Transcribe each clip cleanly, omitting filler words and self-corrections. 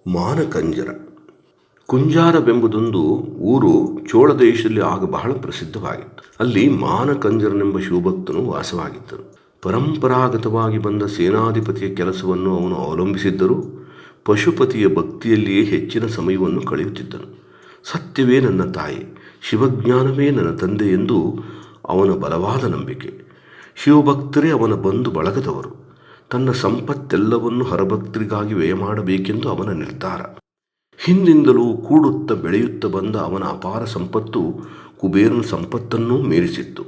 ಮಾನಕಂಜರ. ಕುಂಜಾರವೆಂಬುದೊಂದು ಊರು ಚೋಳ ದೇಶದಲ್ಲಿ ಆಗ ಬಹಳ ಪ್ರಸಿದ್ಧವಾಗಿತ್ತು. ಅಲ್ಲಿ ಮಾನಕಂಜರನೆಂಬ ಶಿವಭಕ್ತನು ವಾಸವಾಗಿದ್ದನು. ಪರಂಪರಾಗತವಾಗಿ ಬಂದ ಸೇನಾಧಿಪತಿಯ ಕೆಲಸವನ್ನು ಅವನು ಅವಲಂಬಿಸಿದ್ದರೂ ಪಶುಪತಿಯ ಭಕ್ತಿಯಲ್ಲಿಯೇ ಹೆಚ್ಚಿನ ಸಮಯವನ್ನು ಕಳೆಯುತ್ತಿದ್ದನು. ಸತ್ಯವೇ ನನ್ನ ತಾಯಿ, ಶಿವಜ್ಞಾನವೇ ನನ್ನ ತಂದೆ ಎಂದು ಅವನ ಬಲವಾದ ನಂಬಿಕೆ. ಶಿವಭಕ್ತರೇ ಅವನ ಬಂಧು ಬಳಗದವರು. ತನ್ನ ಸಂಪತ್ತೆಲ್ಲವನ್ನು ಹರಭಕ್ತರಿಗಾಗಿ ವ್ಯಯ ಮಾಡಬೇಕೆಂದು ಅವನ ನಿರ್ಧಾರ. ಹಿಂದಿಂದಲೂ ಕೂಡುತ್ತಾ ಬೆಳೆಯುತ್ತಾ ಬಂದ ಅವನ ಅಪಾರ ಸಂಪತ್ತು ಕುಬೇರನ ಸಂಪತ್ತನ್ನೂ ಮೀರಿಸಿತ್ತು.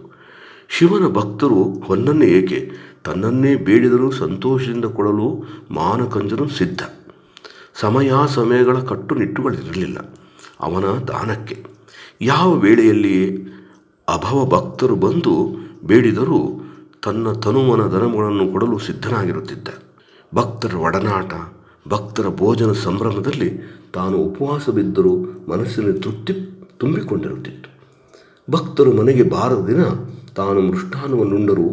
ಶಿವನ ಭಕ್ತರು ಹೊನ್ನನ್ನೇ ಏಕೆ, ತನ್ನನ್ನೇ ಬೇಡಿದರೂ ಸಂತೋಷದಿಂದ ಕೊಡಲು ಮಾನಕಂಜನು ಸಿದ್ಧ. ಸಮಯಗಳ ಕಟ್ಟುನಿಟ್ಟುಗಳಿರಲಿಲ್ಲ ಅವನ ದಾನಕ್ಕೆ. ಯಾವ ವೇಳೆಯಲ್ಲಿಯೇ ಅಭವ ಭಕ್ತರು ಬಂದು ಬೇಡಿದರೂ ತನ್ನ ತನುಮನ ಧನಗಳನ್ನು ಕೊಡಲು ಸಿದ್ಧನಾಗಿರುತ್ತಿದ್ದ. ಭಕ್ತರ ಒಡನಾಟ, ಭಕ್ತರ ಭೋಜನ ಸಂಭ್ರಮದಲ್ಲಿ ತಾನು ಉಪವಾಸ ಬಿದ್ದರೂ ಮನಸ್ಸಿನ ತೃಪ್ತಿ ತುಂಬಿಕೊಂಡಿರುತ್ತಿತ್ತು. ಭಕ್ತರು ಮನೆಗೆ ಬಾರದ ದಿನ ತಾನು ಮೃಷ್ಟಾನ್ನವನ್ನುಂಡರೂ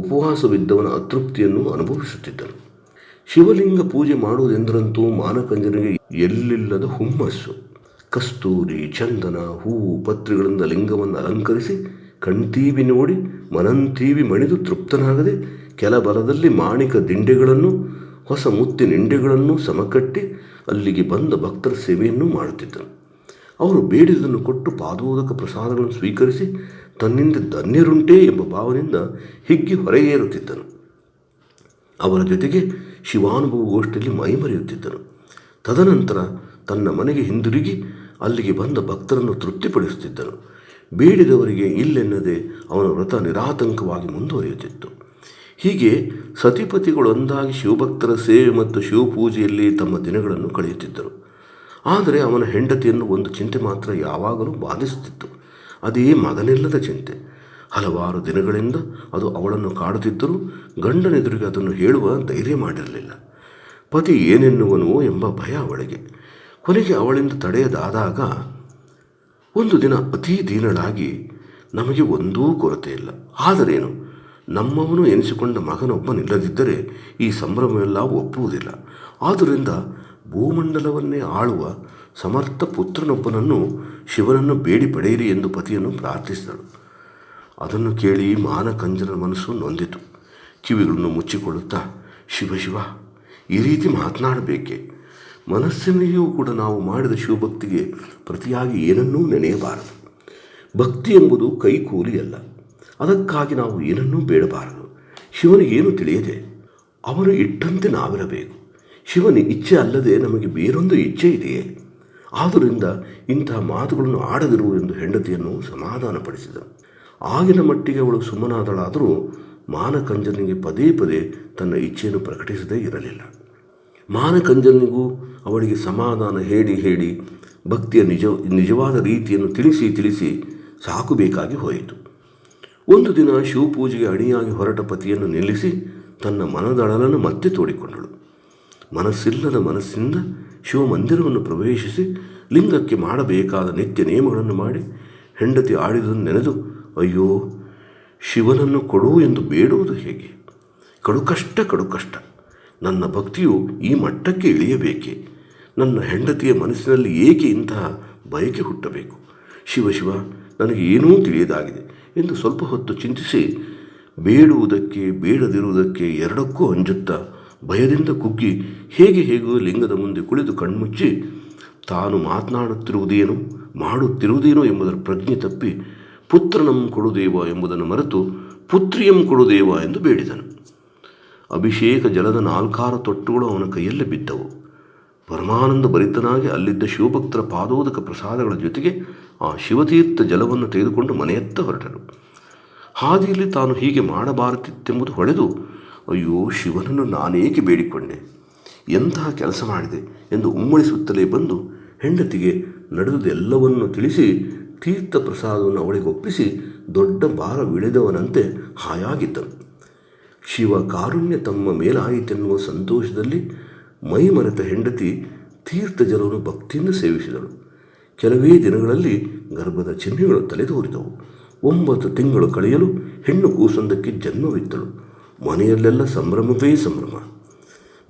ಉಪವಾಸವಿದ್ದವನ ಅತೃಪ್ತಿಯನ್ನು ಅನುಭವಿಸುತ್ತಿದ್ದನು. ಶಿವಲಿಂಗ ಪೂಜೆ ಮಾಡುವುದೆಂದರಂತೂ ಮಾನಕಂಜನಿಗೆ ಎಲ್ಲಿಲ್ಲದ ಹುಮ್ಮಸ್ಸು. ಕಸ್ತೂರಿ, ಚಂದನ, ಹೂವು, ಪತ್ರಿಗಳಿಂದ ಲಿಂಗವನ್ನು ಅಲಂಕರಿಸಿ ಕಣ್ತೀವಿ ನೋಡಿ ಮನಂತೀವಿ ಮಣಿದು ತೃಪ್ತನಾಗದೆ ಕೆಲ ಬಲದಲ್ಲಿ ಮಾಣಿಕ ದಿಂಡೆಗಳನ್ನು, ಹೊಸ ಮುತ್ತಿನಿಂಡೆಗಳನ್ನು ಸಮಕಟ್ಟಿ ಅಲ್ಲಿಗೆ ಬಂದ ಭಕ್ತರ ಸೇವೆಯನ್ನು ಮಾಡುತ್ತಿದ್ದನು. ಅವರು ಬೇಡಿದನ್ನು ಕೊಟ್ಟು ಪಾದೋದಕ ಪ್ರಸಾದಗಳನ್ನು ಸ್ವೀಕರಿಸಿ ತನ್ನಿಂದ ಧನ್ಯರುಂಟೇ ಎಂಬ ಭಾವನೆಯಿಂದ ಹಿಗ್ಗಿ ಹೊರಗೇರುತ್ತಿದ್ದನು. ಅವರ ಜೊತೆಗೆ ಶಿವಾನುಭವ ಗೋಷ್ಠಿಯಲ್ಲಿ ಮೈಮರೆಯುತ್ತಿದ್ದನು. ತದನಂತರ ತನ್ನ ಮನೆಗೆ ಹಿಂದಿರುಗಿ ಅಲ್ಲಿಗೆ ಬಂದ ಭಕ್ತರನ್ನು ತೃಪ್ತಿಪಡಿಸುತ್ತಿದ್ದನು. ಬೇಡಿದವರಿಗೆ ಇಲ್ಲೆನ್ನದೆ ಅವನ ವ್ರತ ನಿರಾತಂಕವಾಗಿ ಮುಂದುವರಿಯುತ್ತಿತ್ತು. ಹೀಗೆ ಸತಿಪತಿಗಳೊಂದಾಗಿ ಶಿವಭಕ್ತರ ಸೇವೆ ಮತ್ತು ಶಿವಪೂಜೆಯಲ್ಲಿ ತಮ್ಮ ದಿನಗಳನ್ನು ಕಳೆಯುತ್ತಿದ್ದರು. ಆದರೆ ಅವನ ಹೆಂಡತಿಯನ್ನು ಒಂದು ಚಿಂತೆ ಮಾತ್ರ ಯಾವಾಗಲೂ ಬಾಧಿಸುತ್ತಿತ್ತು. ಅದೇ ಮಗನಿಲ್ಲದ ಚಿಂತೆ. ಹಲವಾರು ದಿನಗಳಿಂದ ಅದು ಅವಳನ್ನು ಕಾಡುತ್ತಿದ್ದರೂ ಗಂಡನೆದುರಿಗೆ ಅದನ್ನು ಹೇಳುವ ಧೈರ್ಯ ಮಾಡಿರಲಿಲ್ಲ. ಪತಿ ಏನೆನ್ನುವನು ಎಂಬ ಭಯ ಅವಳಿಗೆ. ಕೊನೆಗೆ ಅವಳಿಂದ ತಡೆಯದಾದಾಗ ಒಂದು ದಿನ ಅತೀ ದೀನಳಾಗಿ, ನಮಗೆ ಒಂದೂ ಕೊರತೆ ಇಲ್ಲ, ಆದರೇನು, ನಮ್ಮವನು ಎನಿಸಿಕೊಂಡ ಮಗನೊಬ್ಬನಿಲ್ಲದಿದ್ದರೆ ಈ ಸಂಭ್ರಮವೆಲ್ಲ ಒಪ್ಪುವುದಿಲ್ಲ. ಆದ್ದರಿಂದ ಭೂಮಂಡಲವನ್ನೇ ಆಳುವ ಸಮರ್ಥ ಪುತ್ರನೊಬ್ಬನನ್ನು ಶಿವನನ್ನು ಬೇಡಿ ಪಡೆಯಿರಿ ಎಂದು ಪತಿಯನ್ನು ಪ್ರಾರ್ಥಿಸಿದಳು. ಅದನ್ನು ಕೇಳಿ ಮಾನಕಂಜನ ಮನಸ್ಸು ನೊಂದಿತು. ಕಿವಿಗಳನ್ನು ಮುಚ್ಚಿಕೊಳ್ಳುತ್ತಾ, ಶಿವ ಶಿವ, ಈ ರೀತಿ ಮಾತನಾಡಬೇಕೆ? ಮನಸ್ಸಿನಲ್ಲಿಯೂ ಕೂಡ ನಾವು ಮಾಡಿದ ಶಿವಭಕ್ತಿಗೆ ಪ್ರತಿಯಾಗಿ ಏನನ್ನೂ ನೆನೆಯಬಾರದು. ಭಕ್ತಿ ಎಂಬುದು ಕೈಕೂಲಿಯಲ್ಲ. ಅದಕ್ಕಾಗಿ ನಾವು ಏನನ್ನೂ ಬೇಡಬಾರದು. ಶಿವನಿಗೇನು ತಿಳಿಯದೆ ಅವನು ಇಟ್ಟಂತೆ ನಾವಿರಬೇಕು. ಶಿವನ ಇಚ್ಛೆ ಅಲ್ಲದೆ ನಮಗೆ ಬೇರೊಂದು ಇಚ್ಛೆ ಇದೆಯೇ? ಆದ್ದರಿಂದ ಇಂತಹ ಮಾತುಗಳನ್ನು ಆಡದಿರು ಎಂದು ಹೆಂಡತಿಯನ್ನು ಸಮಾಧಾನಪಡಿಸಿದನು. ಆಗಿನ ಮಟ್ಟಿಗೆ ಅವಳು ಸುಮ್ಮನಾದಳಾದರೂ ಮಾನಕಂಜನಿಗೆ ಪದೇ ಪದೇ ತನ್ನ ಇಚ್ಛೆಯನ್ನು ಪ್ರಕಟಿಸದೇ ಇರಲಿಲ್ಲ. ಮಾನಕಂಜನಿಗೂ ಅವಳಿಗೆ ಸಮಾಧಾನ ಹೇಳಿ ಭಕ್ತಿಯ ನಿಜವಾದ ರೀತಿಯನ್ನು ತಿಳಿಸಿ ಸಾಕು ಬೇಕಾಗಿ ಹೋಯಿತು. ಒಂದು ದಿನ ಶಿವಪೂಜೆಗೆ ಅಣಿಯಾಗಿ ಹೊರಟ ಪತಿಯನ್ನು ನಿಲ್ಲಿಸಿ ತನ್ನ ಮನದಳಲನ್ನು ಮತ್ತೆ ತೋಡಿಕೊಂಡಳು. ಮನಸ್ಸಿಲ್ಲದ ಮನಸ್ಸಿನಿಂದ ಶಿವಮಂದಿರವನ್ನು ಪ್ರವೇಶಿಸಿ ಲಿಂಗಕ್ಕೆ ಮಾಡಬೇಕಾದ ನಿತ್ಯ ನಿಯಮಗಳನ್ನು ಮಾಡಿ ಹೆಂಡತಿ ಆಡಿದನ್ನು ನೆನೆದು, ಅಯ್ಯೋ, ಶಿವನನ್ನು ಕೊಡು ಎಂದು ಬೇಡುವುದು ಹೇಗೆ? ಕಡುಕಷ್ಟ. ನನ್ನ ಭಕ್ತಿಯು ಈ ಮಟ್ಟಕ್ಕೆ ಇಳಿಯಬೇಕೆ? ನನ್ನ ಹೆಂಡತಿಯ ಮನಸ್ಸಿನಲ್ಲಿ ಏಕೆ ಇಂತಹ ಬಯಕೆ ಹುಟ್ಟಬೇಕು? ಶಿವ, ನನಗೆ ಏನೂ ತಿಳಿಯದಾಗಿದೆ ಎಂದು ಸ್ವಲ್ಪ ಹೊತ್ತು ಚಿಂತಿಸಿ ಬೇಡುವುದಕ್ಕೆ ಬೇಡದಿರುವುದಕ್ಕೆ ಎರಡಕ್ಕೂ ಅಂಜುತ್ತಾ ಭಯದಿಂದ ಕುಗ್ಗಿ ಹೇಗೋ ಲಿಂಗದ ಮುಂದೆ ಕುಳಿತು ಕಣ್ಮುಚ್ಚಿ ತಾನು ಮಾತನಾಡುತ್ತಿರುವುದೇನೋ ಮಾಡುತ್ತಿರುವುದೇನೋ ಎಂಬುದರ ಪ್ರಜ್ಞೆ ತಪ್ಪಿ ಪುತ್ರನಂ ಕೊಡುದೇವ ಎಂಬುದನ್ನು ಮರೆತು ಪುತ್ರಿಯಂ ಕೊಡುದೇವ ಎಂದು ಬೇಡಿದನು. ಅಭಿಷೇಕ ಜಲದ 4 ತೊಟ್ಟುಗಳು ಅವನ ಕೈಯಲ್ಲಿ ಬಿದ್ದವು. ಪರಮಾನಂದ ಭರಿತನಾಗಿ ಅಲ್ಲಿದ್ದ ಶಿವಭಕ್ತರ ಪಾದೋದಕ ಪ್ರಸಾದಗಳ ಜೊತೆಗೆ ಆ ಶಿವತೀರ್ಥ ಜಲವನ್ನು ತೆಗೆದುಕೊಂಡು ಮನೆಯತ್ತ ಹೊರಟರು. ಹಾದಿಯಲ್ಲಿ ತಾನು ಹೀಗೆ ಮಾಡಬಾರದಿತ್ತೆಂಬುದು ಹೊಳೆದು, ಅಯ್ಯೋ, ಶಿವನನ್ನು ನಾನೇಕೆ ಬೇಡಿಕೊಂಡೆ, ಎಂತಹ ಕೆಲಸ ಮಾಡಿದೆ ಎಂದು ಉಮ್ಮಳಿಸುತ್ತಲೇ ಬಂದು ಹೆಂಡತಿಗೆ ನಡೆದುದೆಲ್ಲವನ್ನು ತಿಳಿಸಿ ತೀರ್ಥ ಪ್ರಸಾದವನ್ನು ಅವಳಿಗೆ ಒಪ್ಪಿಸಿ ದೊಡ್ಡ ಭಾರವಿಳಿದವನಂತೆ ಹಾಯಾಗಿದ್ದನು. ಶಿವ ಕಾರುಣ್ಯ ತಮ್ಮ ಮೇಲಾಯಿತೆನ್ನುವ ಸಂತೋಷದಲ್ಲಿ ಮೈ ಮರೆತ ಹೆಂಡತಿ ತೀರ್ಥ ಜಲವನ್ನು ಭಕ್ತಿಯಿಂದ ಸೇವಿಸಿದಳು. ಕೆಲವೇ ದಿನಗಳಲ್ಲಿ ಗರ್ಭದ ಚಿಹ್ನೆಗಳು ತಲೆದೋರಿದವು. 9 ತಿಂಗಳು ಕಳೆಯಲು ಹೆಣ್ಣು ಕೂಸೊಂದಕ್ಕೆ ಜನ್ಮವಿತ್ತಳು. ಮನೆಯಲ್ಲೆಲ್ಲ ಸಂಭ್ರಮವೇ ಸಂಭ್ರಮ.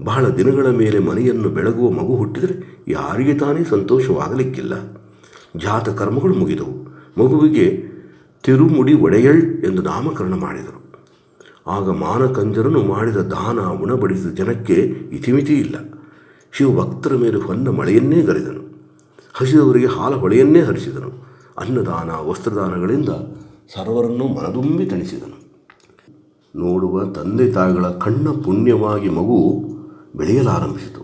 ಬಹಳ ದಿನಗಳ ಮೇಲೆ ಮನೆಯನ್ನು ಬೆಳಗುವ ಮಗು ಹುಟ್ಟಿದರೆ ಯಾರಿಗೆ ತಾನೇ ಸಂತೋಷವಾಗಲಿಕ್ಕಿಲ್ಲ. ಜಾತ ಕರ್ಮಗಳು ಮುಗಿದವು. ಮಗುವಿಗೆ ತಿರುಮುಡಿ ಒಡೆಯಳ್ ಎಂದು ನಾಮಕರಣ ಮಾಡಿದರು. ಆಗ ಮಾನಕಂಜರನು ಮಾಡಿದ ದಾನ ಉಣಬಡಿಸಿದ ಜನಕ್ಕೆ ಇತಿಮಿತಿ ಇಲ್ಲ. ಶಿವಭಕ್ತರ ಮೇಲೆ ಹೊನ್ನ ಮಳೆಯನ್ನೇ ಗರೆದನು. ಹಸಿದವರಿಗೆ ಹಾಲ ಹೊಳೆಯನ್ನೇ ಹರಿಸಿದನು. ಅನ್ನದಾನ ವಸ್ತ್ರದಾನಗಳಿಂದ ಸರ್ವರನ್ನೂ ಮನದುಂಬಿ ತಣಿಸಿದನು. ನೋಡುವ ತಂದೆ ತಾಯಿಗಳ ಕಣ್ಣ ಪುಣ್ಯವಾಗಿ ಮಗು ಬೆಳೆಯಲಾರಂಭಿಸಿತು.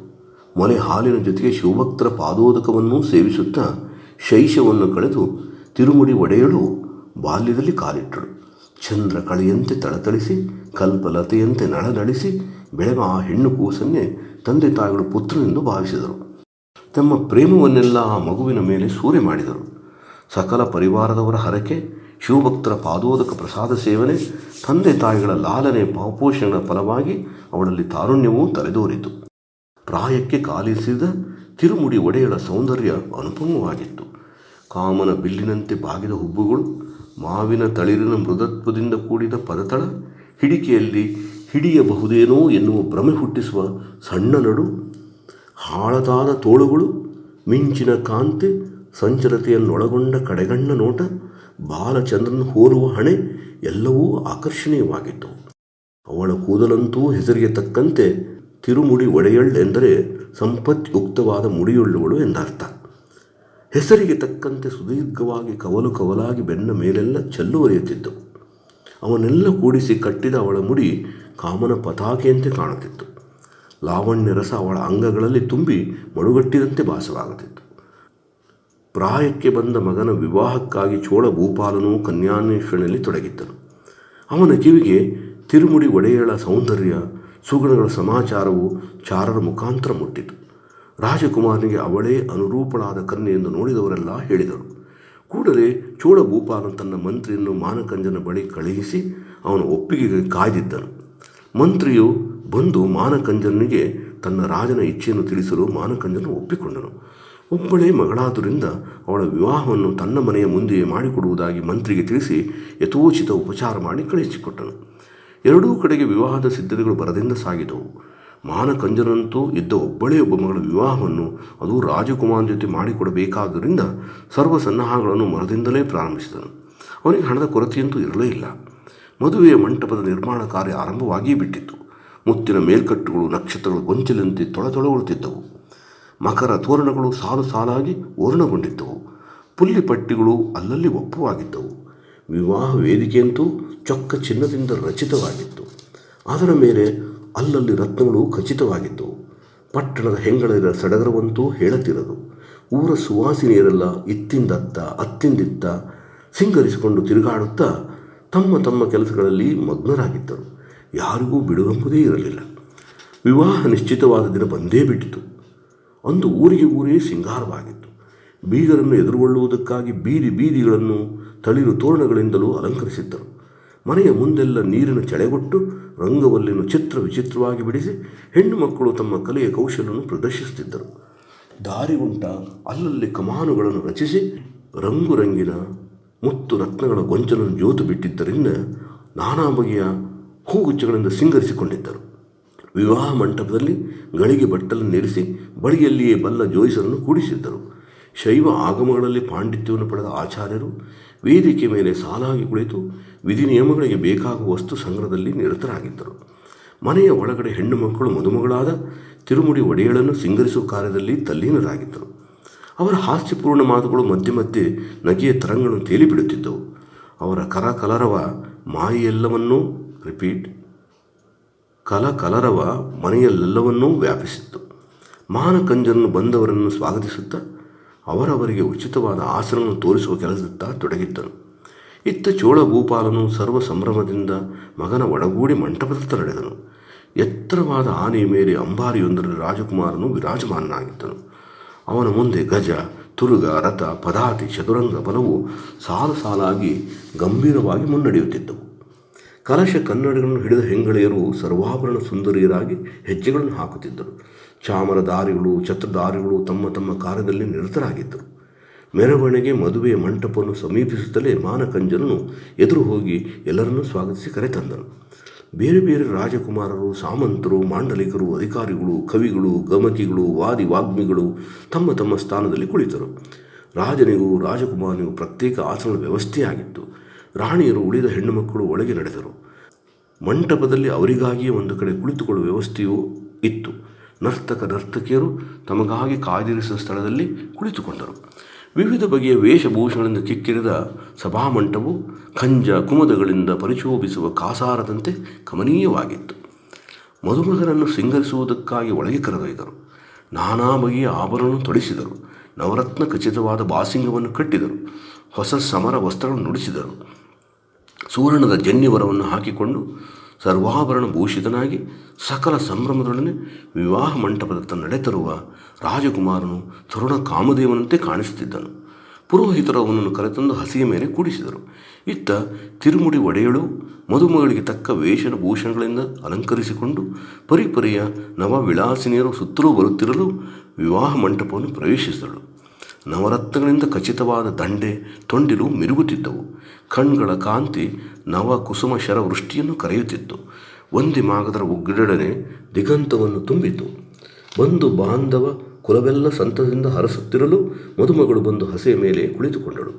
ಮೊಲೆ ಹಾಲಿನ ಜೊತೆಗೆ ಶಿವಭಕ್ತರ ಪಾದೋದಕವನ್ನೂ ಸೇವಿಸುತ್ತಾ ಶೈಶವನ್ನು ಕಳೆದು ತಿರುಮುಡಿ ಒಡೆಯಳು ಬಾಲ್ಯದಲ್ಲಿ ಕಾಲಿಟ್ಟಳು. ಚಂದ್ರ ಕಳೆಯಂತೆ ತಳತಳಿಸಿ ಕಲ್ಪಲತೆಯಂತೆ ನಳನಳಿಸಿ ಬೆಳೆವ ಆ ಹೆಣ್ಣು ಕೂಸನ್ನೇ ತಂದೆ ತಾಯಿಗಳು ಪುತ್ರನೆಂದು ಭಾವಿಸಿದರು. ತಮ್ಮ ಪ್ರೇಮವನ್ನೆಲ್ಲ ಆ ಮಗುವಿನ ಮೇಲೆ ಸೂರೆ ಮಾಡಿದರು. ಸಕಲ ಪರಿವಾರದವರ ಹರಕೆ, ಶಿವಭಕ್ತರ ಪಾದೋದಕ ಪ್ರಸಾದ ಸೇವನೆ, ತಂದೆ ತಾಯಿಗಳ ಲಾಲನೆ ಪಾಪೋಷಣೆಗಳ ಫಲವಾಗಿ ಅವಳಲ್ಲಿ ತಾರುಣ್ಯವೂ ತಲೆದೋರಿತು. ಪ್ರಾಯಕ್ಕೆ ಕಾಲಿರಿಸಿದ ತಿರುಮುಡಿ ಒಡೆಯಳ ಸೌಂದರ್ಯ ಅನುಪಮವಾಗಿತ್ತು. ಕಾಮನ ಬಿಲ್ಲಿನಂತೆ ಬಾಗಿದ ಹುಬ್ಬುಗಳು, ಮಾವಿನ ತಳಿರಿನ ಮೃದುತ್ವದಿಂದ ಕೂಡಿದ ಪದತಳ, ಹಿಡಿಕೆಯಲ್ಲಿ ಹಿಡಿಯಬಹುದೇನೋ ಎನ್ನುವ ಭ್ರಮೆ ಹುಟ್ಟಿಸುವ ಸಣ್ಣ ನಡು, ಹಾಳದಾದ ತೋಳುಗಳು, ಮಿಂಚಿನ ಕಾಂತಿ, ಸಂಚಲತೆಯನ್ನೊಳಗೊಂಡ ಕಡೆಗಣ್ಣ ನೋಟ, ಬಾಲಚಂದ್ರನ ಹೋಲುವ ಹಣೆ ಎಲ್ಲವೂ ಆಕರ್ಷಣೀಯವಾಗಿದ್ದವು. ಅವಳ ಕೂದಲಂತೂ ಹೆಸರಿಗೆ ತಕ್ಕಂತೆ ತಿರುಮುಡಿ ಒಡೆಯಳ್ ಎಂದರೆ ಸಂಪತ್ಯುಕ್ತವಾದ ಮುಡಿಯುಳ್ಳವಳು ಎಂದರ್ಥ. ಹೆಸರಿಗೆ ತಕ್ಕಂತೆ ಸುದೀರ್ಘವಾಗಿ ಕವಲು ಕವಲಾಗಿ ಬೆನ್ನ ಮೇಲೆಲ್ಲ ಚೆಲ್ಲುವರಿಯುತ್ತಿದ್ದವು. ಅವನ್ನೆಲ್ಲ ಕೂಡಿಸಿ ಕಟ್ಟಿದ ಅವಳ ಮುಡಿ ಕಾಮನ ಪತಾಕೆಯಂತೆ ಕಾಣುತ್ತಿತ್ತು. ಲಾವಣ್ಯ ರಸ ಅವಳ ಅಂಗಗಳಲ್ಲಿ ತುಂಬಿ ಮಡುಗಟ್ಟಿದಂತೆ ಭಾಸವಾಗುತ್ತಿತ್ತು. ಪ್ರಾಯಕ್ಕೆ ಬಂದ ಮಗನ ವಿವಾಹಕ್ಕಾಗಿ ಚೋಳ ಭೂಪಾಲನು ಕನ್ಯಾನ್ವೇಷಣೆಯಲ್ಲಿ ತೊಡಗಿದ್ದನು. ಅವನ ಕಿವಿಗೆ ತಿರುಮುಡಿ ಒಡೆಯಳ ಸೌಂದರ್ಯ ಸುಗುಣಗಳ ಸಮಾಚಾರವು ಚಾರರ ಮುಖಾಂತರ ಮುಟ್ಟಿತು. ರಾಜಕುಮಾರನಿಗೆ ಅವಳೇ ಅನುರೂಪಳಾದ ಕನ್ಯೆ ಎಂದು ನೋಡಿದವರೆಲ್ಲ ಹೇಳಿದರು. ಕೂಡಲೇ ಚೋಳ ಭೂಪಾಲನು ತನ್ನ ಮಂತ್ರಿಯನ್ನು ಮಾನಕಂಜನ ಬಳಿ ಕಳುಹಿಸಿ ಅವನ ಒಪ್ಪಿಗೆಗೆ ಕಾಯ್ದಿದ್ದನು. ಮಂತ್ರಿಯು ಬಂದು ಮಾನಕಂಜನಿಗೆ ತನ್ನ ರಾಜನ ಇಚ್ಛೆಯನ್ನು ತಿಳಿಸಲು ಮಾನಕಂಜನು ಒಪ್ಪಿಕೊಂಡನು. ಒಬ್ಬಳೇ ಮಗಳಾದುದರಿಂದ ಅವಳ ವಿವಾಹವನ್ನು ತನ್ನ ಮನೆಯ ಮುಂದೆಯೇ ಮಾಡಿಕೊಡುವುದಾಗಿ ಮಂತ್ರಿಗೆ ತಿಳಿಸಿ ಯಥೋಚಿತ ಉಪಚಾರ ಮಾಡಿ ಕಳುಹಿಸಿಕೊಟ್ಟನು. ಎರಡೂ ಕಡೆಗೆ ವಿವಾಹದ ಸಿದ್ಧತೆಗಳು ಭರದಿಂದ ಸಾಗಿದವು. ಮಾನಕಂಜನಂತೂ ಇದ್ದ ಒಬ್ಬಳೇ ಒಬ್ಬ ಮಗಳ ವಿವಾಹವನ್ನು ಅದು ರಾಜಕುಮಾರನ ಜೊತೆ ಮಾಡಿಕೊಡಬೇಕಾದ್ದರಿಂದ ಸರ್ವ ಸನ್ನಾಹಗಳನ್ನು ಮರದಿಂದಲೇ ಪ್ರಾರಂಭಿಸಿದನು. ಅವನಿಗೆ ಹಣದ ಕೊರತೆಯಂತೂ ಇರಲೇ ಇಲ್ಲ. ಮದುವೆಯ ಮಂಟಪದ ನಿರ್ಮಾಣ ಕಾರ್ಯ ಆರಂಭವಾಗಿಯೇ ಬಿಟ್ಟಿತ್ತು. ಮುತ್ತಿನ ಮೇಲ್ಕಟ್ಟುಗಳು ನಕ್ಷತ್ರಗಳು ಗೊಂಚಲಂತೆ ತೊಳತೊಳಗುತ್ತಿದ್ದವು. ಮಕರ ತೋರಣಗಳು ಸಾಲು ಸಾಲಾಗಿ ಓರಣಗೊಂಡಿದ್ದವು. ಪುಲ್ಲಿಪಟ್ಟಿಗಳು ಅಲ್ಲಲ್ಲಿ ಒಪ್ಪವಾಗಿದ್ದವು. ವಿವಾಹ ವೇದಿಕೆಯಂತೂ ಚೊಕ್ಕ ಚಿನ್ನದಿಂದ ರಚಿತವಾಗಿತ್ತು. ಅದರ ಮೇಲೆ ಅಲ್ಲಲ್ಲಿ ರತ್ನಗಳು ಖಚಿತವಾಗಿದ್ದವು. ಪಟ್ಟಣದ ಹೆಂಗಳರ ಸಡಗರವಂತೂ ಹೇಳತಿರದು. ಊರ ಸುವಾಸಿನಿಯರೆಲ್ಲ ಇತ್ತಿಂದತ್ತ ಅತ್ತಿಂದಿತ್ತ ಸಿಂಗರಿಸಿಕೊಂಡು ತಿರುಗಾಡುತ್ತಾ ತಮ್ಮ ತಮ್ಮ ಕೆಲಸಗಳಲ್ಲಿ ಮಗ್ನರಾಗಿದ್ದರು. ಯಾರಿಗೂ ಬಿಡುವೆಂಬುದೇ ಇರಲಿಲ್ಲ. ವಿವಾಹ ನಿಶ್ಚಿತವಾದ ದಿನ ಬಂದೇ ಬಿಟ್ಟಿತು. ಅಂದು ಊರಿಗೆ ಊರೇ ಸಿಂಗಾರವಾಗಿತ್ತು. ಬೀಗರನ್ನು ಎದುರುಗೊಳ್ಳುವುದಕ್ಕಾಗಿ ಬೀದಿ ಬೀದಿಗಳನ್ನು ತಳಿರು ತೋರಣಗಳಿಂದಲೂ ಅಲಂಕರಿಸಿದ್ದರು. ಮನೆಯ ಮುಂದೆಲ್ಲ ನೀರಿನ ಚಳೆಗೊಟ್ಟು ರಂಗವಲ್ಲಿನ ಚಿತ್ರ ವಿಚಿತ್ರವಾಗಿ ಬಿಡಿಸಿ ಹೆಣ್ಣು ಮಕ್ಕಳು ತಮ್ಮ ಕಲೆಯ ಕೌಶಲ್ಯವನ್ನು ಪ್ರದರ್ಶಿಸುತ್ತಿದ್ದರು. ದಾರಿಗುಂಟ ಅಲ್ಲಲ್ಲಿ ಕಮಾನುಗಳನ್ನು ರಚಿಸಿ ರಂಗುರಂಗಿನ ಮುತ್ತು ರತ್ನಗಳ ಗೊಂಚಲನ್ನು ಜೋತು ಬಿಟ್ಟಿದ್ದರಿಂದ ನಾನಾ ಬಗೆಯ ಹೂಗುಚ್ಚಗಳಿಂದ ಸಿಂಗರಿಸಿಕೊಂಡಿದ್ದರು. ವಿವಾಹ ಮಂಟಪದಲ್ಲಿ ಗಳಿಗೆ ಬಟ್ಟಲನ್ನೇರಿಸಿ ಬಳಿಯಲ್ಲಿಯೇ ಬಲ್ಲ ಜೋಯಿಸರನ್ನು ಕೂಡಿಸಿದ್ದರು. ಶೈವ ಆಗಮಗಳಲ್ಲಿ ಪಾಂಡಿತ್ಯವನ್ನು ಪಡೆದ ಆಚಾರ್ಯರು ವೇದಿಕೆ ಮೇಲೆ ಸಾಲಾಗಿ ಕುಳಿತು ವಿಧಿ ನಿಯಮಗಳಿಗೆ ಬೇಕಾಗುವ ವಸ್ತು ಸಂಗ್ರಹದಲ್ಲಿ ನಿರತರಾಗಿದ್ದರು. ಮನೆಯ ಒಳಗಡೆ ಹೆಣ್ಣು ಮಕ್ಕಳು ಮದುಮಗಳಾದ ತಿರುಮುಡಿ ಒಡೆಯಳನ್ನು ಸಿಂಗರಿಸುವ ಕಾರ್ಯದಲ್ಲಿ ತಲ್ಲೀನರಾಗಿದ್ದರು. ಅವರ ಹಾಸ್ಯಪೂರ್ಣ ಮಾತುಗಳು ಮಧ್ಯೆ ಮಧ್ಯೆ ನಗೆಯ ತರಂಗಗಳನ್ನು ತೇಲಿಬಿಡುತ್ತಿದ್ದವು. ಅವರ ಕಲರವ ಮಾಯೆಲ್ಲವನ್ನೂ ಕಲರವ ಮನೆಯಲ್ಲೆಲ್ಲವನ್ನೂ ವ್ಯಾಪಿಸಿತ್ತು. ಮಾನಕಂಜನನ್ನು ಬಂದವರನ್ನು ಸ್ವಾಗತಿಸುತ್ತಾ ಅವರವರಿಗೆ ಉಚಿತವಾದ ಆಸನವನ್ನು ತೋರಿಸುವ ಕೆಲಸದತ್ತ ತೊಡಗಿದ್ದನು. ಇತ್ತ ಚೋಳ ಭೂಪಾಲನು ಸರ್ವ ಸಂಭ್ರಮದಿಂದ ಮಗನ ಒಡಗೂಡಿ ಮಂಟಪದತ್ತ ನಡೆದನು. ಎತ್ತರವಾದ ಆನೆಯ ಮೇಲೆ ಅಂಬಾರಿಯೊಂದರಲ್ಲಿ ರಾಜಕುಮಾರನು ವಿರಾಜಮಾನನಾಗಿದ್ದನು. ಅವನ ಮುಂದೆ ಗಜ, ತುರುಗ, ರಥ, ಪದಾತಿ, ಚದುರಂಗ ಬಲವು ಸಾಲು ಸಾಲಾಗಿ ಗಂಭೀರವಾಗಿ ಮುನ್ನಡೆಯುತ್ತಿದ್ದವು. ಕಲಶ ಕನ್ನಡಿಗಳನ್ನು ಹಿಡಿದ ಹೆಂಗಳೆಯರು ಸರ್ವಾಭರಣ ಸುಂದರಿಯರಾಗಿ ಹೆಜ್ಜೆಗಳನ್ನು ಹಾಕುತ್ತಿದ್ದರು. ಚಾಮರದಾರಿಗಳು, ಛತ್ರಧಾರಿಗಳು ತಮ್ಮ ತಮ್ಮ ಕಾರ್ಯದಲ್ಲಿ ನಿರತರಾಗಿದ್ದರು. ಮೆರವಣಿಗೆ ಮದುವೆಯ ಮಂಟಪವನ್ನು ಸಮೀಪಿಸುತ್ತಲೇ ಮಾನಕಂಜನನು ಎದುರು ಹೋಗಿ ಎಲ್ಲರನ್ನೂ ಸ್ವಾಗತಿಸಿ ಕರೆತಂದನು. ಬೇರೆ ಬೇರೆ ರಾಜಕುಮಾರರು, ಸಾಮಂತರು, ಮಾಂಡಲಿಕರು, ಅಧಿಕಾರಿಗಳು, ಕವಿಗಳು, ಗಮಕಿಗಳು, ವಾದಿ ವಾಗ್ಮಿಗಳು ತಮ್ಮ ತಮ್ಮ ಸ್ಥಾನದಲ್ಲಿ ಕುಳಿತರು. ರಾಜನಿಗೂ ರಾಜಕುಮಾರನಿಗೂ ಪ್ರತ್ಯೇಕ ಆಸನದ ವ್ಯವಸ್ಥೆಯಾಗಿತ್ತು. ರಾಣಿಯರು ಉಳಿದ ಹೆಣ್ಣು ಮಕ್ಕಳು ಒಳಗೆ ನಡೆದರು. ಮಂಟಪದಲ್ಲಿ ಅವರಿಗಾಗಿಯೇ ಒಂದು ಕಡೆ ಕುಳಿತುಕೊಳ್ಳುವ ವ್ಯವಸ್ಥೆಯೂ ಇತ್ತು. ನರ್ತಕ ನರ್ತಕಿಯರು ತಮಗಾಗಿ ಕಾದಿರಿಸಿದ ಸ್ಥಳದಲ್ಲಿ ಕುಳಿತುಕೊಂಡರು. ವಿವಿಧ ಬಗೆಯ ವೇಷಭೂಷಣಗಳಿಂದ ಕಿಕ್ಕಿರಿದ ಸಭಾಮಂಟಪವು ಖಂಜ ಕುಮದಗಳಿಂದ ಪರಿಶೋಭಿಸುವ ಕಾಸಾರದಂತೆ ಕಮನೀಯವಾಗಿತ್ತು. ಮದುಮಗನನ್ನು ಸಿಂಗರಿಸುವುದಕ್ಕಾಗಿ ಒಳಗೆ ಕರೆದೊಯ್ದರು. ನಾನಾ ಬಗೆಯ ಆಭರಣ ತೊಡಿಸಿದರು. ನವರತ್ನ ಖಚಿತವಾದ ಬಾಸಿಂಗವನ್ನು ಕಟ್ಟಿದರು. ಹೊಸ ಸಮರ ವಸ್ತ್ರಗಳನ್ನು ನುಡಿಸಿದರು. ಸುವರ್ಣದ ಜನ್ಯವರವನ್ನು ಹಾಕಿಕೊಂಡು ಸರ್ವಾಭರಣ ಭೂಷಿತನಾಗಿ ಸಕಲ ಸಂಭ್ರಮದೊಡನೆ ವಿವಾಹ ಮಂಟಪದತ್ತ ನಡೆತರುವ ರಾಜಕುಮಾರನು ತರುಣ ಕಾಮದೇವನಂತೆ ಕಾಣಿಸುತ್ತಿದ್ದನು. ಪುರೋಹಿತರು ಅವನನ್ನು ಕರೆತಂದು ಹಸಿಯ ಮೇಲೆ ಕೂಡಿಸಿದರು. ಇತ್ತ ತಿರುಮುಡಿ ಒಡೆಯಳು ಮದುಮಗಳಿಗೆ ತಕ್ಕ ವೇಷಭೂಷಣಗಳಿಂದ ಅಲಂಕರಿಸಿಕೊಂಡು ಪರಿಪರಿಯ ನವವಿಲಾಸಿನಿಯರು ಸುತ್ತಲೂ ಬರುತ್ತಿರಲು ವಿವಾಹ ಮಂಟಪವನ್ನು ಪ್ರವೇಶಿಸಿದಳು. ನವರತ್ನಗಳಿಂದ ಖಚಿತವಾದ ದಂಡೆ ತೊಂಡಿಲು ಮಿರುಗುತ್ತಿದ್ದವು. ಕಣ್ಗಳ ಕಾಂತಿ ನವ ಕುಸುಮ ಶರವೃಷ್ಟಿಯನ್ನು ಕರೆಯುತ್ತಿತ್ತು. ಒಂದಿ ಮಾಗದರ ಉಗ್ಗಿಡನೆ ದಿಗಂತವನ್ನು ತುಂಬಿತು. ಬಂದು ಬಾಂಧವ ಕುಲವೆಲ್ಲ ಸಂತಸದಿಂದ ಹರಸುತ್ತಿರಲು ಮದುಮಗಳು ಬಂದು ಹಸೆಯ ಮೇಲೆ ಕುಳಿತುಕೊಂಡಳು.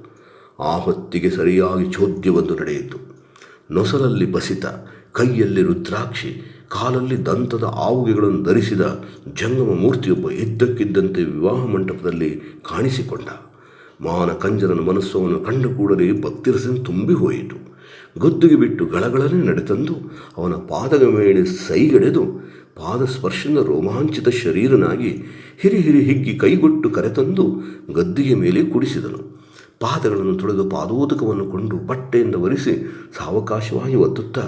ಆ ಹೊತ್ತಿಗೆ ಸರಿಯಾಗಿ ಚೋದ್ಯವೊಂದು ನಡೆಯಿತು. ನೊಸಲಲ್ಲಿ ಬಸಿತ, ಕೈಯಲ್ಲಿ ರುದ್ರಾಕ್ಷಿ, ಕಾಲಲ್ಲಿ ದಂತದ ಆವುಗೆಗಳನ್ನು ಧರಿಸಿದ ಜಂಗಮ ಮೂರ್ತಿಯೊಬ್ಬ ಇದ್ದಕ್ಕಿದ್ದಂತೆ ವಿವಾಹ ಮಂಟಪದಲ್ಲಿ ಕಾಣಿಸಿಕೊಂಡ. ಮಾನ ಕಂಜರನ ಮನಸ್ಸವನ್ನು ಕಂಡ ಕೂಡಲೇ ಭಕ್ತಿರಸನ ತುಂಬಿ ಹೋಯಿತು. ಗದ್ದುಗೆ ಬಿಟ್ಟು ಗಳಗಳನೆ ನಡೆತಂದು ಅವನ ಪಾದದ ಮೇಲೆ ಸೈಗಡೆದು ಪಾದ ಸ್ಪರ್ಶದ ರೋಮಾಂಚಿತ ಶರೀರನಾಗಿ ಹಿರಿ ಹಿಗ್ಗಿ ಕೈಗೊಟ್ಟು ಕರೆತಂದು ಗದ್ದಿಗೆ ಮೇಲೆ ಕುಡಿಸಿದನು. ಪಾದಗಳನ್ನು ತೊಳೆದು ಪಾದೋದಕವನ್ನು ಕೊಂಡು ಬಟ್ಟೆಯಿಂದ ಒರೆಸಿ ಸಾವಕಾಶವಾಗಿ ಒತ್ತುತ್ತಾ,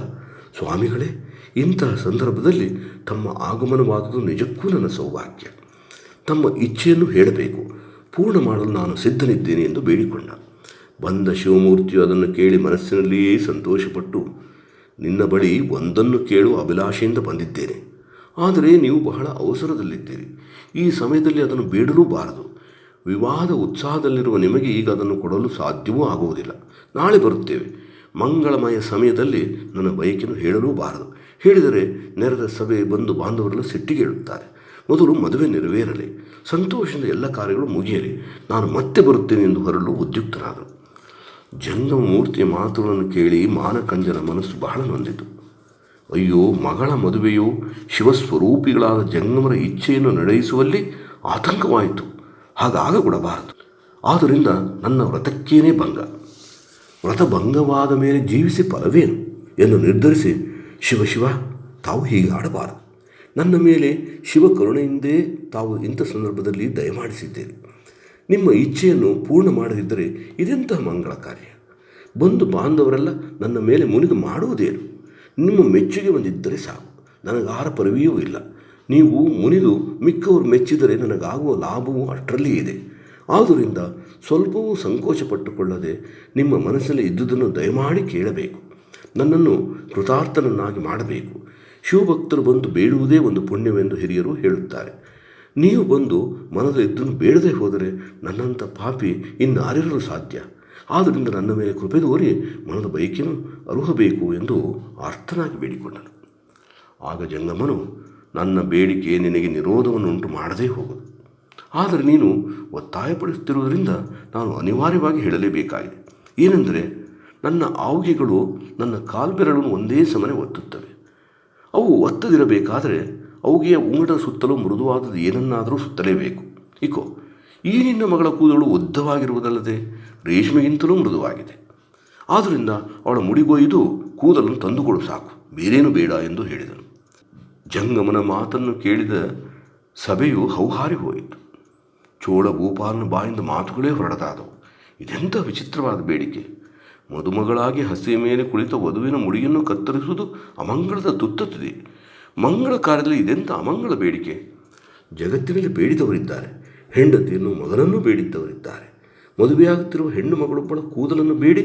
ಸ್ವಾಮಿಗಳೇ, ಇಂತಹ ಸಂದರ್ಭದಲ್ಲಿ ತಮ್ಮ ಆಗಮನವಾದುದು ನಿಜಕ್ಕೂ ನನ್ನ ಸೌಭಾಗ್ಯ. ತಮ್ಮ ಇಚ್ಛೆಯನ್ನು ಹೇಳಬೇಕು, ಪೂರ್ಣ ಮಾಡಲು ನಾನು ಸಿದ್ಧನಿದ್ದೇನೆ ಎಂದು ಬೇಡಿಕೊಂಡ. ಬಂದ ಶಿವಮೂರ್ತಿಯು ಅದನ್ನು ಕೇಳಿ ಮನಸ್ಸಿನಲ್ಲಿಯೇ ಸಂತೋಷಪಟ್ಟು, ನಿನ್ನ ಬಳಿ ಒಂದನ್ನು ಕೇಳುವ ಅಭಿಲಾಷೆಯಿಂದ ಬಂದಿದ್ದೇನೆ. ಆದರೆ ನೀವು ಬಹಳ ಅವಸರದಲ್ಲಿದ್ದೀರಿ. ಈ ಸಮಯದಲ್ಲಿ ಅದನ್ನು ಬೇಡಲೂಬಾರದು. ವಿವಾಹದ ಉತ್ಸಾಹದಲ್ಲಿರುವ ನಿಮಗೆ ಈಗ ಅದನ್ನು ಕೊಡಲು ಸಾಧ್ಯವೂ ಆಗುವುದಿಲ್ಲ. ನಾಳೆ ಬರುತ್ತೇವೆ. ಮಂಗಳಮಯ ಸಮಯದಲ್ಲಿ ನನ್ನ ಬಯಕೆಯನ್ನು ಹೇಳಲೂಬಾರದು. ಹೇಳಿದರೆ ನೆರೆದ ಸಭೆ ಬಂದು ಬಾಂಧವರೆಲ್ಲ ಸಿಟ್ಟಿಗೇಳುತ್ತಾರೆ. ಮೊದಲು ಮದುವೆ ನೆರವೇರಲಿ, ಸಂತೋಷದಿಂದ ಎಲ್ಲ ಕಾರ್ಯಗಳು ಮುಗಿಯಲಿ, ನಾನು ಮತ್ತೆ ಬರುತ್ತೇನೆ ಎಂದು ಹೊರಲು ಉದ್ಯುಕ್ತನಾದನು. ಜಂಗಮ ಮೂರ್ತಿಯ ಮಾತುಗಳನ್ನು ಕೇಳಿ ಮಾನಕಂಜನ ಮನಸ್ಸು ಬಹಳ ನೊಂದಿತು. ಅಯ್ಯೋ, ಮಗಳ ಮದುವೆಯು ಶಿವಸ್ವರೂಪಿಗಳಾದ ಜಂಗಮರ ಇಚ್ಛೆಯನ್ನು ನಡೆಯಿಸುವಲ್ಲಿ ಆತಂಕವಾಯಿತು. ಹಾಗಾಗಕೊಡಬಾರದು. ಆದ್ದರಿಂದ ನನ್ನ ವ್ರತಕ್ಕೇನೇ ಭಂಗ. ವ್ರತಭಂಗವಾದ ಮೇಲೆ ಜೀವಿಸಿ ಫಲವೇನು ಎಂದು ನಿರ್ಧರಿಸಿ, ಶಿವ ತಾವು ಹೀಗೆ ಆಡಬಾರದು. ನನ್ನ ಮೇಲೆ ಶಿವ ಕರುಣೆಯಿಂದೇ ತಾವು ಇಂಥ ಸಂದರ್ಭದಲ್ಲಿ ದಯಮಾಡಿಸಿದ್ದೀರಿ. ನಿಮ್ಮ ಇಚ್ಛೆಯನ್ನು ಪೂರ್ಣ ಮಾಡದಿದ್ದರೆ ಇದೆಂತಹ ಮಂಗಳ ಕಾರ್ಯ? ಬಂದು ಬಾಂಧವರೆಲ್ಲ ನನ್ನ ಮೇಲೆ ಮುನಿದು ಮಾಡುವುದೇನು? ನಿಮ್ಮ ಮೆಚ್ಚುಗೆ ಬಂದಿದ್ದರೆ ಸಾಕು, ನನಗಾರ ಪರವಿಯೂ ಇಲ್ಲ. ನೀವು ಮುನಿದು ಮಿಕ್ಕವರು ಮೆಚ್ಚಿದರೆ ನನಗಾಗುವ ಲಾಭವೂ ಅಷ್ಟರಲ್ಲಿ ಇದೆ. ಆದ್ದರಿಂದ ಸ್ವಲ್ಪವೂ ಸಂಕೋಚ ಪಟ್ಟುಕೊಳ್ಳದೆ ನಿಮ್ಮ ಮನಸ್ಸಲ್ಲಿ ಇದ್ದುದನ್ನು ದಯಮಾಡಿ ಕೇಳಬೇಕು. ನನ್ನನ್ನು ಕೃತಾರ್ಥನನ್ನಾಗಿ ಮಾಡಬೇಕು. ಶಿವಭಕ್ತರು ಬಂದು ಬೇಡುವುದೇ ಒಂದು ಪುಣ್ಯವೆಂದು ಹಿರಿಯರು ಹೇಳುತ್ತಾರೆ. ನೀವು ಬಂದು ಮನದ ಇದ್ದನ್ನು ಬೇಡದೆ ಹೋದರೆ ನನ್ನಂಥ ಪಾಪಿ ಇನ್ನಾರಿರಲು ಸಾಧ್ಯ? ಆದ್ದರಿಂದ ನನ್ನ ಮೇಲೆ ಕೃಪೆ ತೋರಿ ಮನದ ಬಯಕೆಯನ್ನು ಅರುಹಬೇಕು ಎಂದು ಆರ್ತನಾಗಿ ಬೇಡಿಕೊಂಡನು. ಆಗ ಜಂಗಮನು, ನನ್ನ ಬೇಡಿಕೆ ನಿನಗೆ ವಿರೋಧವನ್ನು ಉಂಟು ಮಾಡದೇ ಹೋಗುವುದು. ಆದರೆ ನೀನು ಒತ್ತಾಯಪಡಿಸುತ್ತಿರುವುದರಿಂದ ನಾನು ಅನಿವಾರ್ಯವಾಗಿ ಹೇಳಲೇಬೇಕಾಗಿದೆ. ಏನೆಂದರೆ, ನನ್ನ ಆವುಗೆಗಳು ನನ್ನ ಕಾಲ್ಬೆರಳನ್ನು ಒಂದೇ ಸಮನೆ ಒತ್ತುತ್ತವೆ. ಅವು ಒತ್ತದಿರಬೇಕಾದರೆ ಅವುಗೆಯ ಉಂಗುರದ ಸುತ್ತಲೂ ಮೃದುವಾದದ್ದು ಏನನ್ನಾದರೂ ಸುತ್ತಲೇಬೇಕು. ಇಕೋ, ಈ ನಿನ್ನ ಮಗಳ ಕೂದಲು ಉದ್ದವಾಗಿರುವುದಲ್ಲದೆ ರೇಷ್ಮೆಗಿಂತಲೂ ಮೃದುವಾಗಿದೆ. ಆದ್ದರಿಂದ ಅವಳ ಮುಡಿಗೊಯ್ದು ಕೂದಲನ್ನು ತಂದುಕೊಡು ಸಾಕು, ಬೇರೇನು ಬೇಡ ಎಂದು ಹೇಳಿದನು. ಜಂಗಮನ ಮಾತನ್ನು ಕೇಳಿದ ಸಭೆಯು ಹೌಹಾರಿ ಹೋಯಿತು. ಚೋಳ ಭೂಪಾಲನ ಬಾಯಿಂದ ಮಾತುಗಳೇ ಹೊರಡದಾದವು. ಇದೆಂಥ ವಿಚಿತ್ರವಾದ ಬೇಡಿಕೆ! ಮದುಮಗಳಾಗಿ ಹಸೆಯ ಮೇಲೆ ಕುಳಿತ ವಧುವಿನ ಮುಡಿಯನ್ನು ಕತ್ತರಿಸುವುದು ಅಮಂಗಳದ ತುತ್ತುತ್ತದೆ. ಮಂಗಳ ಕಾರ್ಯದಲ್ಲಿ ಇದೆಂಥ ಅಮಂಗಳ ಬೇಡಿಕೆ! ಜಗತ್ತಿನಲ್ಲಿ ಬೇಡಿದವರಿದ್ದಾರೆ, ಹೆಂಡತಿಯನ್ನು ಮಗನನ್ನು ಬೇಡಿದ್ದವರಿದ್ದಾರೆ. ಮದುವೆಯಾಗುತ್ತಿರುವ ಹೆಣ್ಣು ಮಗಳೊಬ್ಬಳ ಕೂದಲನ್ನು ಬೇಡಿ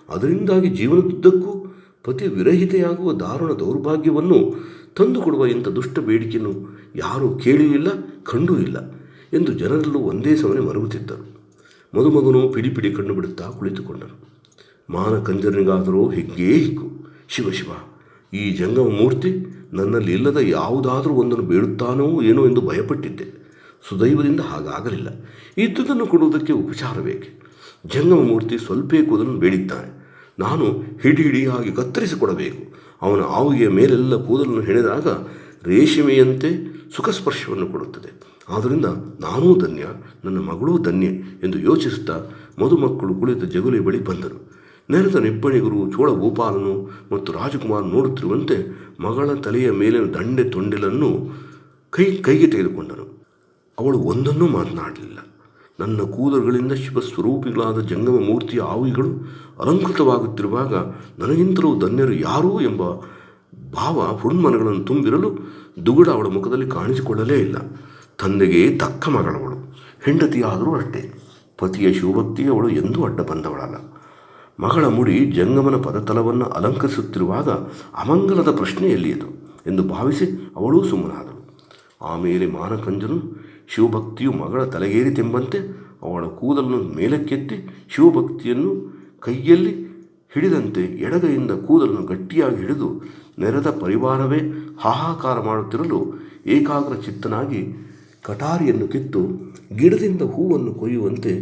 ಅದರಿಂದಾಗಿ ಜೀವನದುದ್ದಕ್ಕೂ ಪತಿ ವಿರಹಿತೆಯಾಗುವ ದಾರುಣ ದೌರ್ಭಾಗ್ಯವನ್ನು ತಂದುಕೊಡುವ ಇಂಥ ದುಷ್ಟ ಬೇಡಿಕೆಯನ್ನು ಯಾರೂ ಕೇಳಿಯೂ ಇಲ್ಲ, ಕಂಡೂ ಇಲ್ಲ ಎಂದು ಜನರೆಲ್ಲೂ ಒಂದೇ ಸಮನೆ ಮರುಗುತ್ತಿದ್ದರು. ಮದುಮಗನು ಪಿಡಿ ಕಣ್ಣು ಬಿಡುತ್ತಾ ಕುಳಿತುಕೊಂಡನು. ಮಾನಕಂಜರನಿಗಾದರೂ ಹಿಗ್ಗೇ ಹಿಗ್ಗು. ಶಿವ ಈ ಜಂಗಮ ಮೂರ್ತಿ ನನ್ನಲ್ಲಿ ಇಲ್ಲದ ಯಾವುದಾದರೂ ಒಂದನ್ನು ಬೇಡುತ್ತಾನೋ ಏನೋ ಎಂದು ಭಯಪಟ್ಟಿದ್ದೆ. ಸುದೈವದಿಂದ ಹಾಗಾಗಲಿಲ್ಲ. ಇದ್ದುದನ್ನು ಕೊಡುವುದಕ್ಕೆ ಉಪಚಾರ ಬೇಕೆ. ಜಂಗಮ ಮೂರ್ತಿ ಸ್ವಲ್ಪೇ ಕೂದಲನ್ನು ಬೇಡಿದ್ದಾನೆ. ನಾನು ಹಿಡಿಯಾಗಿ ಕತ್ತರಿಸಿಕೊಡಬೇಕು. ಅವನ ಆವುಗೆಯ ಮೇಲೆಲ್ಲ ಕೂದಲನ್ನು ಹೆಣೆದಾಗ ರೇಷ್ಮೆಯಂತೆ ಸುಖಸ್ಪರ್ಶವನ್ನು ಕೊಡುತ್ತದೆ. ಆದ್ದರಿಂದ ನಾನೂ ಧನ್ಯ, ನನ್ನ ಮಗಳೂ ಧನ್ಯ ಎಂದು ಯೋಚಿಸುತ್ತಾ ಮದುಮಕ್ಕಳು ಕುಳಿತ ಜಗುಲಿ ಬಳಿ ಬಂದರು. ನೆರೆದ ನಿಬ್ಬಣಿಗರು ಚೋಳ ಗೋಪಾಲನು ಮತ್ತು ರಾಜಕುಮಾರ ನೋಡುತ್ತಿರುವಂತೆ ಮಗಳ ತಲೆಯ ಮೇಲಿನ ದಂಡೆ ತೊಂಡಿಲನ್ನು ಕೈಗೆ ತೆಗೆದುಕೊಂಡನು. ಅವಳು ಒಂದನ್ನೂ ಮಾತನಾಡಲಿಲ್ಲ. ನನ್ನ ಕೂದಲುಗಳಿಂದ ಶಿವಸ್ವರೂಪಿಗಳಾದ ಜಂಗಮ ಮೂರ್ತಿಯ ಆವಿಗಳು ಅಲಂಕೃತವಾಗುತ್ತಿರುವಾಗ ನನಗಿಂತಲೂ ಧನ್ಯರು ಯಾರೂ ಎಂಬ ಭಾವ ಹುಣ್ಮನಗಳನ್ನು ತುಂಬಿರಲು ದುಗುಡ ಅವಳ ಮುಖದಲ್ಲಿ ಕಾಣಿಸಿಕೊಳ್ಳಲೇ ಇಲ್ಲ. ತಂದೆಗೆ ತಕ್ಕ ಮಗಳವಳು, ಹೆಂಡತಿಯಾದರೂ ಅಷ್ಟೇ. ಪತಿಯ ಶಿವಭಕ್ತಿಗೆ ಅವಳು ಎಂದೂ ಅಡ್ಡ ಬಂದವಳಲ್ಲ. ಮಗಳ ಮುಡಿ ಜಂಗಮನ ಪದತಲವನ್ನು ಅಲಂಕರಿಸುತ್ತಿರುವಾಗ ಅಮಂಗಲದ ಪ್ರಶ್ನೆ ಎಲ್ಲಿಯದು ಎಂದು ಭಾವಿಸಿ ಅವಳೂ ಸುಮ್ಮನಾದಳು. ಆಮೇಲೆ ಮಾನಕಂಜನು ಶಿವಭಕ್ತಿಯು ಮಗಳ ತಲೆಗೇರಿತೆಂಬಂತೆ ಅವಳ ಕೂದಲನ್ನು ಮೇಲಕ್ಕೆತ್ತಿ ಶಿವಭಕ್ತಿಯನ್ನು ಕೈಯಲ್ಲಿ ಹಿಡಿದಂತೆ ಎಡಗೈಯಿಂದ ಕೂದಲನ್ನು ಗಟ್ಟಿಯಾಗಿ ಹಿಡಿದು ನೆರೆದ ಪರಿವಾರವೇ ಹಾಹಾಕಾರ ಮಾಡುತ್ತಿರಲು ಏಕಾಗ್ರ ಚಿತ್ತನಾಗಿ ಕಟಾರಿಯನ್ನು ಕಿತ್ತು ಗಿಡದಿಂದ ಹೂವನ್ನು ಕೊಯ್ಯುವಂತೆ,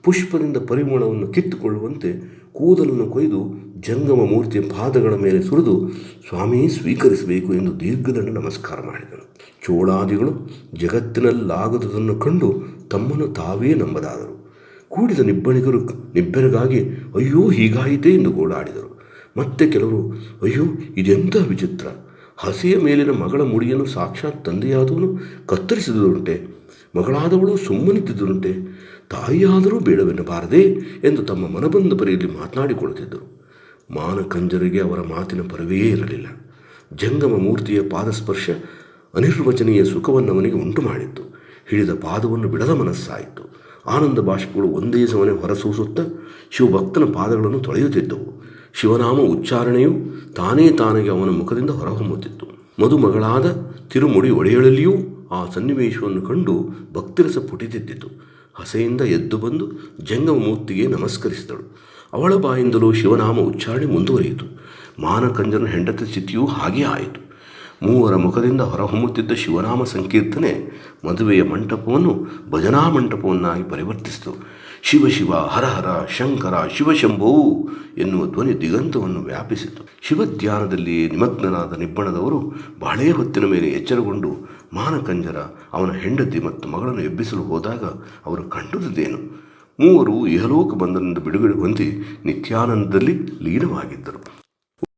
ಪುಷ್ಪದಿಂದ ಪರಿಮಳವನ್ನು ಕಿತ್ತುಕೊಳ್ಳುವಂತೆ ಕೂದಲನ್ನು ಕೊಯ್ದು ಜಂಗಮ ಮೂರ್ತಿಯ ಪಾದಗಳ ಮೇಲೆ ಸುರಿದು ಸ್ವಾಮಿ ಸ್ವೀಕರಿಸಬೇಕು ಎಂದು ದೀರ್ಘದಂಡ ನಮಸ್ಕಾರ ಮಾಡಿದನು. ಚೋಳಾದಿಗಳು ಜಗತ್ತಿನಲ್ಲಾಗದುದನ್ನು ಕಂಡು ತಮ್ಮನ್ನು ತಾವೇ ನಂಬದಾದರು. ಕೂಡಿದ ನಿಬ್ಬಣಿಗರು ನಿಬ್ಬೆರಗಾಗಿ ಅಯ್ಯೋ ಹೀಗಾಯಿತೇ ಎಂದು ಗೋಳಾಡಿದರು. ಮತ್ತೆ ಕೆಲವರು ಅಯ್ಯೋ ಇದೆಂಥ ವಿಚಿತ್ರ, ಹಸೆಯ ಮೇಲಿನ ಮಗಳ ಮುಡಿಯನ್ನು ಸಾಕ್ಷಾತ್ ತಂದೆಯಾದವನು ಕತ್ತರಿಸಿದುಂಟೆ, ಮಗಳಾದವಳು ಸುಮ್ಮನಿದ್ದುದುಂಟೆ, ತಾಯಿಯಾದರೂ ಬೇಡವೆನ್ನಬಾರದೆ ಎಂದು ತಮ್ಮ ಮನಬಂದ ಪರಿಯಲ್ಲಿ ಮಾತನಾಡಿಕೊಳ್ಳುತ್ತಿದ್ದರು. ಮಾನಕಂಜರಿಗೆ ಅವರ ಮಾತಿನ ಪರವೇ ಇರಲಿಲ್ಲ. ಜಂಗಮ ಮೂರ್ತಿಯ ಪಾದಸ್ಪರ್ಶ ಅನಿರ್ವಚನೀಯ ಸುಖವನ್ನು ಅವನಿಗೆ ಉಂಟು ಮಾಡಿತ್ತು. ಹಿಡಿದ ಪಾದವನ್ನು ಬಿಡದ ಮನಸ್ಸಾಯಿತು. ಆನಂದ ಬಾಷ್ಪಗಳು ಒಂದೇ ಸಮನೆ ಹೊರಸೂಸುತ್ತಾ ಶಿವಭಕ್ತನ ಪಾದಗಳನ್ನು ತೊಳೆಯುತ್ತಿದ್ದವು. ಶಿವನಾಮ ಉಚ್ಚಾರಣೆಯು ತಾನಾಗೆ ಅವನ ಮುಖದಿಂದ ಹೊರಹೊಮ್ಮುತ್ತಿತ್ತು. ಮದುಮಗಳಾದ ತಿರುಮುಡಿ ಒಡೆಯಳಲ್ಲಿಯೂ ಆ ಸನ್ನಿವೇಶವನ್ನು ಕಂಡು ಭಕ್ತಿರಸ ಪುಟಿತಿದ್ದಿತು. ಹಸೆಯಿಂದ ಎದ್ದು ಬಂದು ಜಂಗಮ ಮೂರ್ತಿಗೆ ನಮಸ್ಕರಿಸಿದಳು. ಅವಳ ಬಾಯಿಂದಲೂ ಶಿವನಾಮ ಉಚ್ಚಾರಣೆ ಮುಂದುವರಿಯಿತು. ಮಾನಕಂಜನ ಹೆಂಡತಿ ಸ್ಥಿತಿಯೂ ಹಾಗೇ ಆಯಿತು. ಮೂವರ ಮುಖದಿಂದ ಹೊರಹೊಮ್ಮುತ್ತಿದ್ದ ಶಿವನಾಮ ಸಂಕೀರ್ತನೆ ಮದುವೆಯ ಮಂಟಪವನ್ನು ಭಜನಾ ಮಂಟಪವನ್ನಾಗಿ ಪರಿವರ್ತಿಸಿತು. ಶಿವ ಶಿವ ಹರ ಹರ ಶಂಕರ ಶಿವಶಂಭೋ ಎನ್ನುವ ಧ್ವನಿ ದಿಗಂತವನ್ನು ವ್ಯಾಪಿಸಿತು. ಶಿವಧ್ಯಾನದಲ್ಲಿ ನಿಮಗ್ನರಾದ ನಿಬ್ಬಣದವರು ಬಾಳೆ ಹೊತ್ತಿನ ಮೇಲೆ ಎಚ್ಚರಗೊಂಡು ಮಾನಕಂಜರ ಅವನ ಹೆಂಡತಿ ಮತ್ತು ಮಗಳನ್ನು ಎಬ್ಬಿಸಲು ಹೋದಾಗ ಅವರು ಕಂಡುದೇನು? ಮೂವರು ಇಹಲೋಕ ಬಂಧನದಿಂದ ಬಿಡುಗಡೆ ಹೊಂದಿ ನಿತ್ಯಾನಂದದಲ್ಲಿ ಲೀನವಾಗಿದ್ದರು.